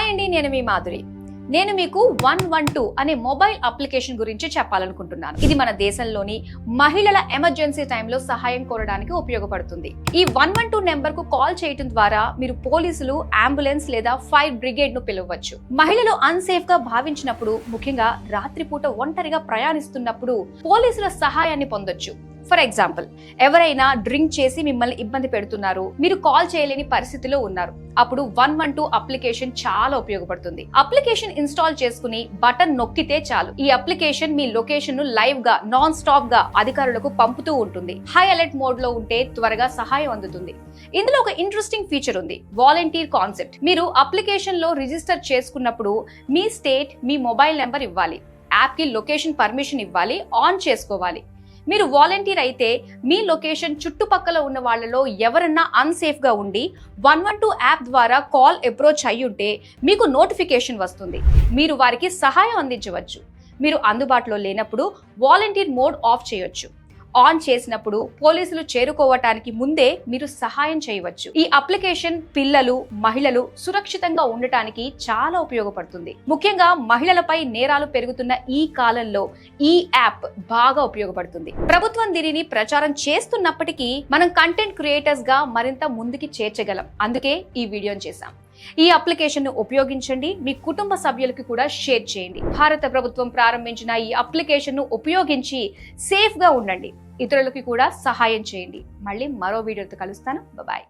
Hi అండి, నేను మీ మాధురి. నేను మీకు 112 అనే మొబైల్ అప్లికేషన్ గురించి చెప్పాలనుకుంటున్నాను. ఇది మన దేశంలోని మహిళల ఎమర్జెన్సీ టైంలో సహాయం కోరడానికి ఉపయోగపడుతుంది. ఈ 112 నెంబర్ కు కాల్ చేయడం ద్వారా మీరు పోలీసులు, అంబులెన్స్ లేదా ఫైర్ బ్రిగేడ్ ను పిలవవచ్చు. మహిళలు అన్సేఫ్ గా భావించినప్పుడు, ముఖ్యంగా రాత్రిపూట ఒంటరిగా ప్రయాణిస్తున్నప్పుడు పోలీసుల సహాయాన్ని పొందొచ్చు. ఫర్ ఎగ్జాంపుల్, ఎవరైనా డ్రింక్ చేసి మిమ్మల్ని ఇబ్బంది పెడుతున్నారు, మీరు కాల్ చేయలేని పరిస్థితిలో ఉన్నారు. అప్పుడు 112 అప్లికేషన్ చాలా ఉపయోగపడుతుంది. అప్లికేషన్ ఇన్స్టాల్ చేసుకుని బటన్ నొక్కితే చాలు. ఈ అప్లికేషన్ మీ లొకేషన్ ను లైవ్ గా, నాన్ స్టాప్ గా అధికారులకు పంపుతూ ఉంటుంది. హై అలర్ట్ మోడ్ లో ఉంటే త్వరగా సహాయం అందుతుంది. ఇందులో ఒక ఇంట్రెస్టింగ్ ఫీచర్ ఉంది, వాలంటీర్ కాన్సెప్ట్. మీరు అప్లికేషన్ లో రిజిస్టర్ చేసుకున్నప్పుడు మీ స్టేట్, మీ మొబైల్ నెంబర్ ఇవ్వాలి, యాప్ కి లొకేషన్ పర్మిషన్ ఇవ్వాలి, ఆన్ చేసుకోవాలి. మీరు వాలంటీర్ అయితే మీ లొకేషన్ చుట్టుపక్కల ఉన్న వాళ్ళలో ఎవరన్నా అన్సేఫ్ గా ఉండి 112 యాప్ ద్వారా కాల్ అప్రోచ్ అయ్యుంటే మీకు నోటిఫికేషన్ వస్తుంది. మీరు వారికి సహాయం అందించవచ్చు. మీరు అందుబాటులో లేనప్పుడు వాలంటీర్ మోడ్ ఆఫ్ చేయొచ్చు. ఆన్ చేసినప్పుడు పోలీసులు చేరుకోవటానికి ముందే మీరు సహాయం చేయవచ్చు. ఈ అప్లికేషన్ పిల్లలు, మహిళలు సురక్షితంగా ఉండటానికి చాలా ఉపయోగపడుతుంది. ముఖ్యంగా మహిళలపై నేరాలు పెరుగుతున్న ఈ కాలంలో ఈ యాప్ బాగా ఉపయోగపడుతుంది. ప్రభుత్వం దీనిని ప్రచారం చేస్తున్నప్పటికీ మనం కంటెంట్ క్రియేటర్స్ గా మరింత ముందుకి చేర్చగలం. అందుకే ఈ వీడియోని చేశాం. ఈ అప్లికేషన్ ను ఉపయోగించండి, మీ కుటుంబ సభ్యులకు కూడా షేర్ చేయండి. భారత ప్రభుత్వం ప్రారంభించిన ఈ అప్లికేషన్ ను ఉపయోగించి సేఫ్ గా ఉండండి, ఇతరులకు కూడా సహాయం చేయండి. మళ్ళీ మరో వీడియోతో కలుస్తాను. బాయ్.